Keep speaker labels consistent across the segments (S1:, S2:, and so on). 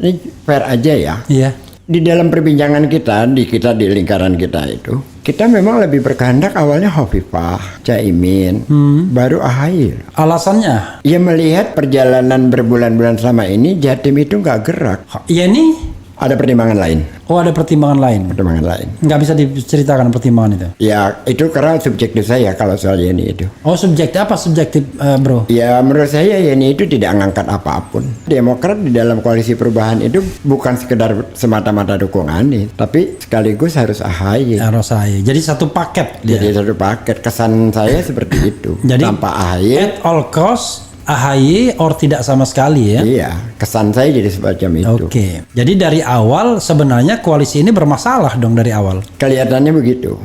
S1: ini fair aja ya.
S2: Iya.
S1: Di dalam perbincangan kita di lingkaran kita itu, kita memang lebih berkehendak awalnya Hovifah, Caimin, baru AHY.
S2: Alasannya?
S1: Ya melihat perjalanan berbulan-bulan selama ini Jatim itu nggak gerak.
S2: Ya ini
S1: Ada pertimbangan lain.
S2: Oh, ada pertimbangan lain.
S1: Pertimbangan lain.
S2: Nggak bisa diceritakan pertimbangan itu.
S1: Ya itu karena subjektif saya kalau soal Yeni itu.
S2: Oh, subjektif apa subjektif, bro?
S1: Ya menurut saya Yeni itu tidak mengangkat apapun. Demokrat di dalam koalisi perubahan itu bukan sekedar semata-mata dukung Anies, tapi sekaligus harus AHY.
S2: Harus AHY. Jadi satu paket.
S1: Jadi satu paket. Kesan saya seperti itu.
S2: Jadi
S1: tanpa AHY.
S2: At all cost AHY or tidak sama sekali ya?
S1: Iya, kesan saya jadi semacam itu.
S2: Oke. Jadi dari awal sebenarnya koalisi ini bermasalah dong dari awal.
S1: Kelihatannya begitu.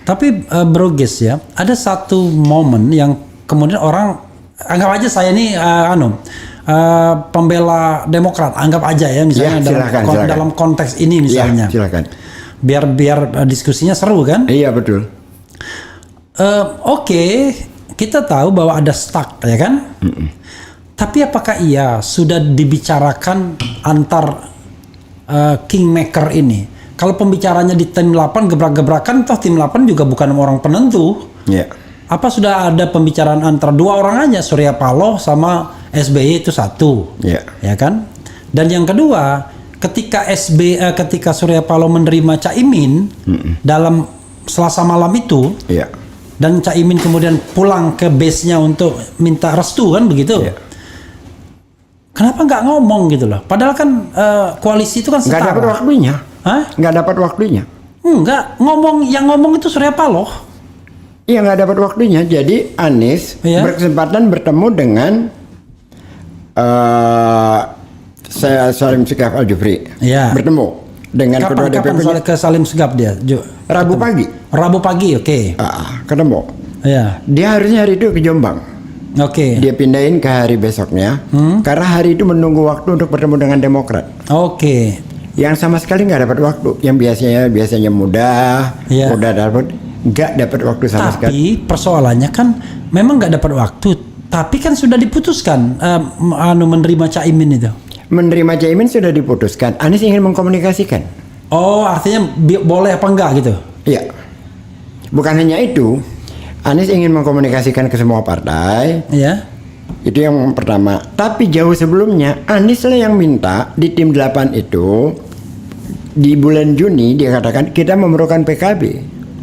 S2: Tapi Bro Gis ya, ada satu momen yang kemudian orang anggap aja saya ini pembela Demokrat, anggap aja ya misalnya
S1: Ya, silakan.
S2: dalam konteks ini misalnya.
S1: Ya, silakan.
S2: Biar diskusinya seru kan?
S1: Iya betul.
S2: Oke, kita tahu bahwa ada stuck ya kan? Tapi apakah iya sudah dibicarakan antar kingmaker ini? Kalau pembicaranya di tim 8 gebrak-gebrakan, toh tim 8 juga bukan orang penentu.
S1: Iya.
S2: Apa sudah ada pembicaraan antara dua orang aja, Surya Paloh sama SBY itu satu,
S1: Iya.
S2: ya kan? Dan yang kedua, ketika Surya Paloh menerima Caimin dalam Selasa malam itu,
S1: Iya.
S2: dan Caimin kemudian pulang ke base-nya untuk minta restu kan begitu?
S1: Iya.
S2: Kenapa nggak ngomong gitu loh? Padahal kan koalisi itu kan
S1: Nggak
S2: setara.
S1: dapat waktunya.
S2: Hah?
S1: Nggak dapat waktunya.
S2: Enggak, yang ngomong itu Surya Paloh.
S1: Iya nggak dapat waktunya. Jadi Anies
S2: Iya.
S1: berkesempatan bertemu dengan Salim Segaf Al-Jufri.
S2: Iya.
S1: Bertemu dengan ketua
S2: Kapan
S1: DPP.
S2: ke Salim Segaf dia?
S1: Rabu pagi.
S2: Rabu pagi, oke.
S1: Ketemu.
S2: Iya,
S1: Dia harusnya hari itu ke Jombang.
S2: oke.
S1: Dia pindahin ke hari besoknya. Karena hari itu menunggu waktu untuk bertemu dengan Demokrat.
S2: Oke.
S1: Yang sama sekali nggak dapat waktu. Yang biasanya mudah,
S2: Iya.
S1: mudah dapat, nggak dapat waktu sama sekali.
S2: Tapi persoalannya kan memang nggak dapat waktu. Tapi kan sudah diputuskan menerima Caimin itu.
S1: Menerima Caimin sudah diputuskan. Anies ingin mengkomunikasikan.
S2: Oh, artinya boleh apa enggak gitu?
S1: Iya. Bukan hanya itu, Anies ingin mengkomunikasikan ke semua partai.
S2: Iya.
S1: Itu yang pertama. Tapi jauh sebelumnya, Anies lah yang minta di tim 8 itu di bulan Juni dia katakan kita memerlukan PKB.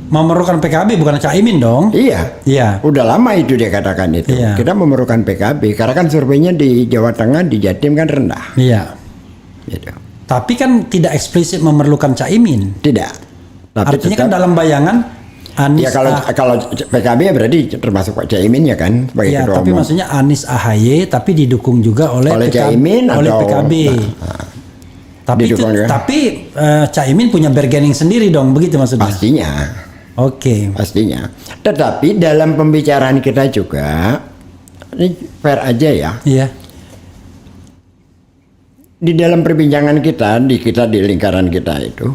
S2: Memerlukan PKB bukan Caimin dong?
S1: Iya.
S2: Iya.
S1: Udah lama itu dia katakan itu.
S2: Iya.
S1: Kita memerlukan PKB karena kan surveinya di Jawa Tengah, di Jatim kan rendah.
S2: Iya.
S1: Gitu.
S2: Tapi kan tidak eksplisit memerlukan Caimin.
S1: Tidak. Tapi
S2: Artinya
S1: tetap,
S2: kan dalam bayangan Anies
S1: Ya kalau PKB berarti termasuk Pak Caimin ya kan sebagai
S2: ya,
S1: ketua
S2: tapi
S1: umum.
S2: maksudnya Anies AHY tapi didukung juga oleh
S1: Caimin
S2: oleh
S1: atau
S2: PKB. Tapi
S1: didukung juga.
S2: Caimin punya bargaining sendiri dong, begitu maksudnya.
S1: Pastinya.
S2: Oke.
S1: Pastinya. Tetapi dalam pembicaraan kita juga ini fair aja ya.
S2: Iya.
S1: Di dalam perbincangan kita di lingkaran kita itu,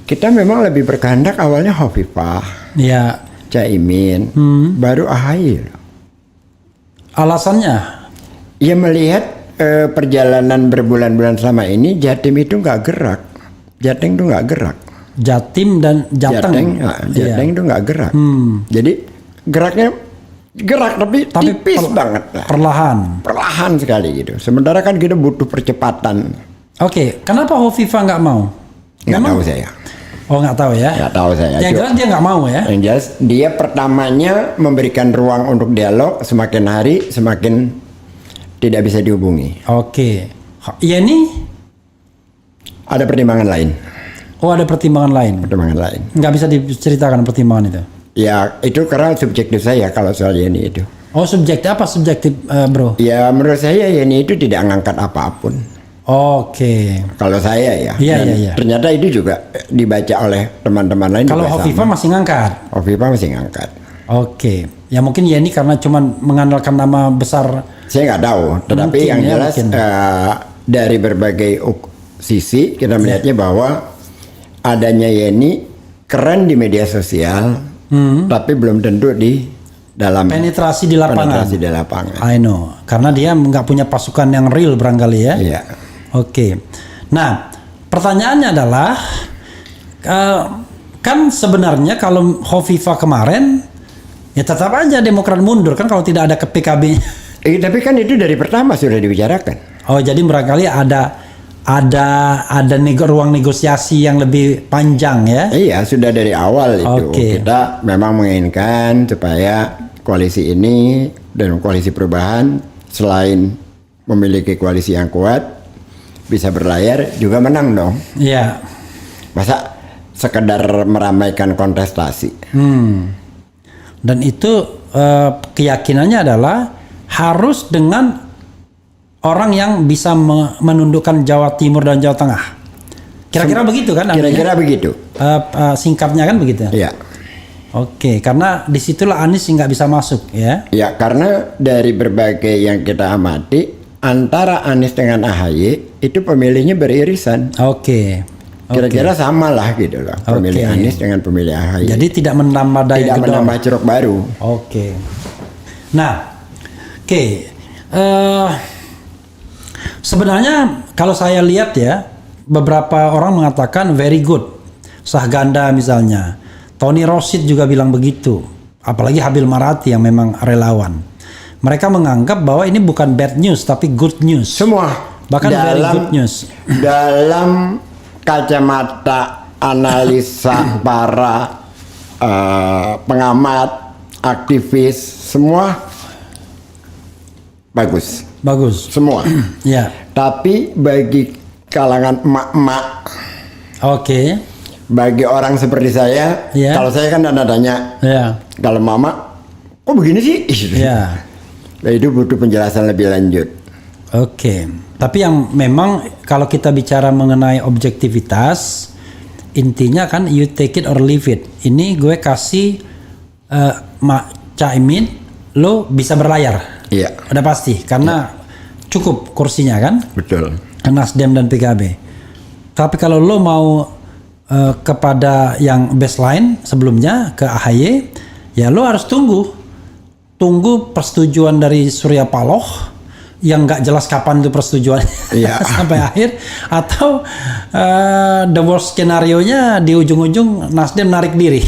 S1: kita memang lebih berkehendak awalnya Hovifah,
S2: Iya.
S1: Caimin, baru AHY.
S2: Alasannya?
S1: Ia melihat perjalanan berbulan-bulan selama ini Jatim itu nggak gerak, Jateng itu nggak gerak,
S2: Jatim dan Jateng.
S1: Jateng itu nggak gerak. Jadi geraknya gerak tapi tipis banget lah. Perlahan sekali gitu. Sementara kan kita butuh percepatan.
S2: Oke, kenapa Hovifah nggak mau?
S1: Nggak tahu saya.
S2: Oh, nggak tahu ya?
S1: Nggak tahu saya.
S2: Yang jelas dia nggak mau ya?
S1: Yang jelas dia pertamanya memberikan ruang untuk dialog, semakin hari semakin tidak bisa dihubungi.
S2: Oke. Yeni?
S1: Ada pertimbangan lain.
S2: Oh, ada pertimbangan lain.
S1: Pertimbangan lain.
S2: Nggak bisa diceritakan pertimbangan itu?
S1: Ya itu karena subjektif saya kalau soal Yeni itu.
S2: Oh, subjektif apa subjektif, bro?
S1: Ya menurut saya Yeni itu tidak ngangkat apapun.
S2: Oke.
S1: Kalau saya ya.
S2: Iya,
S1: Dan
S2: iya, iya.
S1: ternyata itu juga dibaca oleh teman-teman lain.
S2: Kalau
S1: juga
S2: Hovifah
S1: sama.
S2: masih ngangkat?
S1: Hovifah masih ngangkat.
S2: Oke. Ya mungkin Yeni karena cuman mengandalkan nama besar.
S1: Saya nggak tahu. Tetapi
S2: Mungkin
S1: yang
S2: ya,
S1: jelas
S2: mungkin.
S1: dari berbagai sisi kita melihatnya bahwa adanya Yeni keren di media sosial, tapi belum tentu di dalam
S2: Penetrasi di lapangan.
S1: penetrasi di lapangan.
S2: I know. Karena dia nggak punya pasukan yang real barangkali ya.
S1: Iya.
S2: Oke. Nah, pertanyaannya adalah kan sebenarnya kalau Hovifah kemarin ya tetap aja Demokrat mundur kan kalau tidak ada ke PKB.
S1: Tapi kan itu dari pertama sudah dibicarakan.
S2: Oh, jadi barangkali ada ruang negosiasi yang lebih panjang ya.
S1: Iya, sudah dari awal itu.
S2: Oke.
S1: Kita memang menginginkan supaya koalisi ini dan koalisi perubahan selain memiliki koalisi yang kuat bisa berlayar juga menang dong.
S2: Iya.
S1: Masa sekedar meramaikan kontestasi.
S2: Dan itu keyakinannya adalah harus dengan orang yang bisa menundukkan Jawa Timur dan Jawa Tengah. Kira-kira begitu kan?
S1: Kira-kira begitu.
S2: Singkatnya kan begitu.
S1: Iya.
S2: Oke, karena disitulah Anies nggak bisa masuk ya.
S1: Ya, karena dari berbagai yang kita amati antara Anies dengan AHY itu pemilihnya beririsan.
S2: Oke.
S1: Kira-kira sama lah gitu loh. Pemilih
S2: Oke.
S1: Anies dengan pemilih AHY.
S2: Jadi tidak menambah daya
S1: tidak
S2: gedor.
S1: menambah ceruk baru.
S2: Oke. Nah, oke. Sebenarnya kalau saya lihat ya, beberapa orang mengatakan very good. Sahganda misalnya. Tony Rosid juga bilang begitu. Apalagi Habil Marati yang memang relawan. Mereka menganggap bahwa ini bukan bad news tapi good news.
S1: Semua.
S2: Bahkan very good news.
S1: Dalam kacamata analisa para pengamat, aktivis, semua bagus.
S2: Bagus.
S1: Semua.
S2: Ya.
S1: Tapi bagi kalangan emak-emak,
S2: Oke.
S1: bagi orang seperti saya,
S2: Ya.
S1: kalau saya kan tanya,
S2: Ya.
S1: kalau mama, kok begini sih?
S2: Ya.
S1: Nah, itu butuh penjelasan lebih lanjut.
S2: Oke. Tapi yang memang kalau kita bicara mengenai objektivitas, intinya kan you take it or leave it. Ini gue kasih Caimin, lo bisa berlayar.
S1: Iya.
S2: Udah pasti karena cukup kursinya kan.
S1: Betul.
S2: Nasdem dan PKB. Tapi kalau lo mau kepada yang baseline sebelumnya ke AHY, ya lo harus tunggu persetujuan dari Surya Paloh yang nggak jelas kapan itu persetujuan
S1: Iya.
S2: sampai akhir, atau the worst skenario nya di ujung-ujung Nasdem narik diri.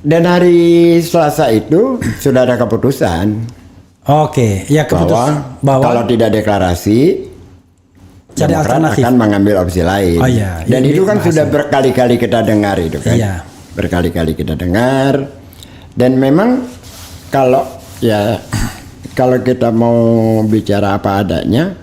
S1: Dan hari Selasa itu sudah ada keputusan
S2: Oke, ya keputusan
S1: bahwa kalau tidak deklarasi,
S2: cari
S1: Demokrat
S2: alternatif.
S1: akan mengambil opsi lain.
S2: Oh iya,
S1: Dan
S2: ini
S1: itu kan
S2: bahasa.
S1: sudah berkali-kali kita dengar itu kan.
S2: Iya.
S1: Berkali-kali kita dengar. Dan memang kalau kita mau bicara apa adanya,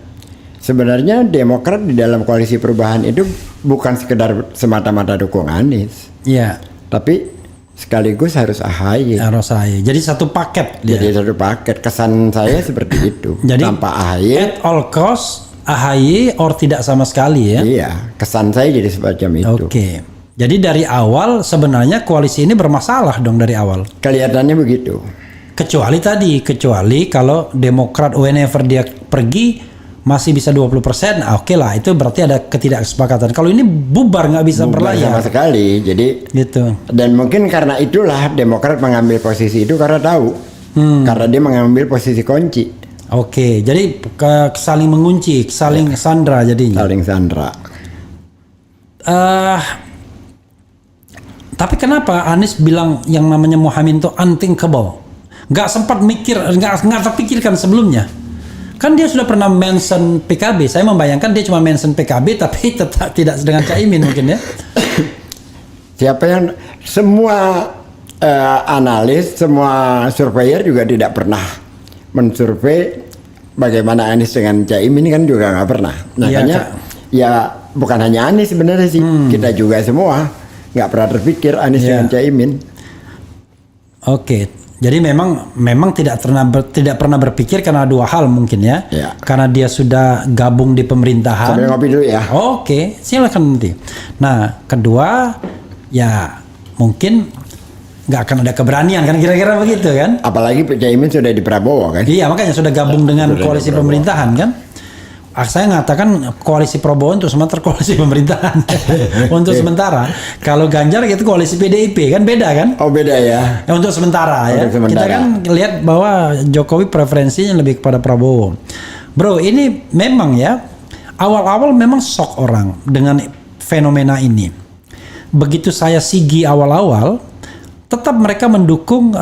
S1: sebenarnya Demokrat di dalam koalisi perubahan itu bukan sekedar semata-mata dukung Anies,
S2: Iya.
S1: tapi sekaligus harus AHY.
S2: Harus AHY. Jadi satu paket dia.
S1: Jadi satu paket. Kesan saya seperti itu.
S2: Jadi
S1: tanpa AHY,
S2: at all cost AHY or tidak sama sekali ya.
S1: iya, kesan saya jadi semacam itu.
S2: Oke. Jadi dari awal sebenarnya koalisi ini bermasalah dong dari awal.
S1: Kelihatannya begitu.
S2: Kecuali kalau Demokrat whenever dia pergi masih bisa 20%, oke lah, itu berarti ada ketidaksepakatan. Kalau ini bubar nggak bisa
S1: Bukan
S2: berlayar.
S1: sama sekali. Jadi
S2: Gitu.
S1: dan mungkin karena itulah Demokrat mengambil posisi itu karena tahu. Karena dia mengambil posisi kunci.
S2: Oke, jadi saling mengunci, saling sandra jadinya.
S1: Saling sandra.
S2: Tapi kenapa Anies bilang yang namanya Muhammad itu unthinkable? Nggak sempat mikir, nggak terpikirkan sebelumnya. Kan dia sudah pernah mention PKB. Saya membayangkan dia cuma mention PKB, tapi tetap tidak dengan Caimin mungkin ya.
S1: Siapa yang semua analis, semua surveyor juga tidak pernah mensurvei bagaimana Anies dengan Caimin kan juga nggak pernah. Makanya ya bukan hanya Anies sebenarnya sih, kita juga semua nggak pernah terpikir Anies dengan Caimin.
S2: Oke, jadi memang tidak pernah berpikir karena dua hal mungkin ya. Karena dia sudah gabung di pemerintahan.
S1: Sambil ngopi dulu ya.
S2: Oke, silakan nanti. Nah, kedua ya mungkin nggak akan ada keberanian kan kira-kira begitu kan?
S1: Apalagi Caimin sudah di Prabowo kan?
S2: Iya, makanya sudah gabung dengan koalisi pemerintahan kan? Saya mengatakan koalisi Prabowo untuk sementara koalisi pemerintahan. Untuk sementara. Kalau Ganjar itu koalisi PDIP kan beda kan?
S1: Oh beda ya.
S2: Untuk sementara ya.
S1: Untuk sementara.
S2: Kita kan lihat bahwa Jokowi preferensinya lebih kepada Prabowo. Bro, ini memang ya awal-awal memang shock orang dengan fenomena ini. Begitu saya sigi awal-awal, tetap mereka mendukung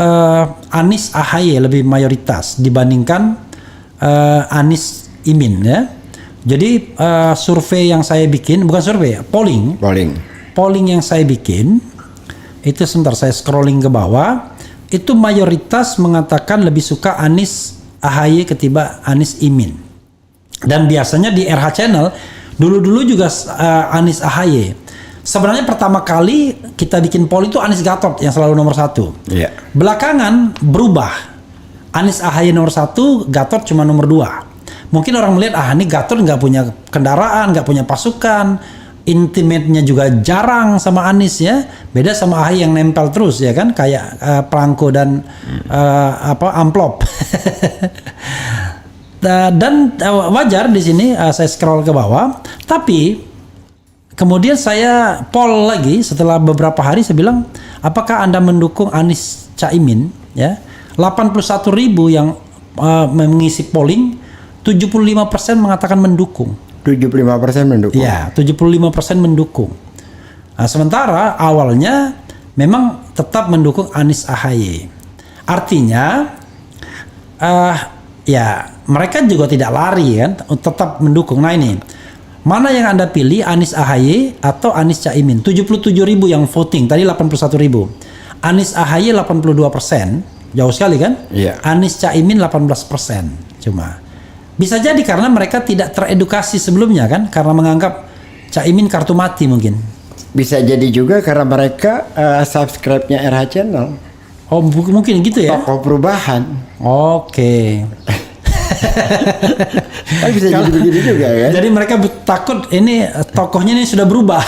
S2: Anies AHY lebih mayoritas dibandingkan Anies Imin ya. Jadi survei yang saya bikin, bukan survei, polling yang saya bikin itu sebentar saya scrolling ke bawah, itu mayoritas mengatakan lebih suka Anies AHY ketimbang Anies Imin. Dan biasanya di RH Channel dulu juga Anies AHY. Sebenarnya pertama kali kita bikin poll itu Anies Gatot yang selalu nomor 1.
S1: Iya.
S2: Belakangan berubah. Anies AHY nomor 1, Gatot cuma nomor 2. Mungkin orang melihat ini Gatot nggak punya kendaraan, nggak punya pasukan, intimate-nya juga jarang sama Anies ya. Beda sama AHY yang nempel terus ya kan, kayak perangko dan amplop. Dan wajar di sini saya scroll ke bawah, tapi kemudian saya poll lagi setelah beberapa hari, saya bilang, apakah Anda mendukung Anies Caimin? Ya, 81.000 yang mengisi polling, 75% mengatakan mendukung.
S1: 75% mendukung.
S2: Ya, 75% mendukung. Nah, sementara awalnya memang tetap mendukung Anies AHY. Artinya, ya mereka juga tidak lari kan, tetap mendukung. Nah ini, mana yang Anda pilih, Anies AHY atau Anies Caimin? 77.000 yang voting, tadi 81.000. Anies AHY 82%, jauh sekali kan?
S1: Iya.
S2: Anies Caimin 18% cuma. Bisa jadi karena mereka tidak teredukasi sebelumnya kan? Karena menganggap Caimin kartu mati mungkin.
S1: Bisa jadi juga karena mereka subscribe-nya RH Channel.
S2: Oh mungkin gitu ya?
S1: Tokoh perubahan.
S2: Oke.
S1: Kan bisa jadi begitu juga kan?
S2: Jadi mereka takut ini tokohnya ini sudah berubah.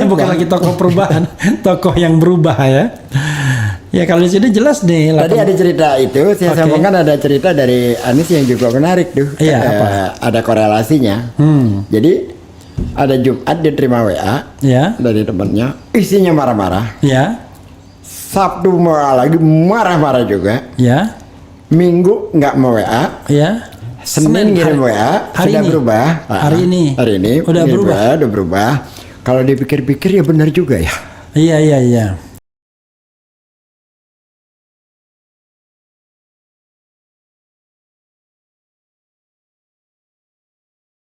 S2: Bukan lagi tokoh perubahan, tokoh yang berubah ya. Ya kalau di sini jelas nih.
S1: Tadi ada cerita itu, saya sambungkan ada cerita dari Anies yang juga menarik tuh.
S2: Iya, apa?
S1: Ada korelasinya. Jadi ada Jumat dia terima WA dari temannya, isinya marah-marah.
S2: Ya.
S1: Sabtu mau lagi marah-marah juga.
S2: Ya.
S1: Minggu nggak mau WA.
S2: Ya.
S1: Senin ngirim WA, sudah
S2: ini.
S1: berubah.
S2: Hari ini
S1: udah berubah. Kalau dipikir-pikir ya benar juga ya.
S2: Iya.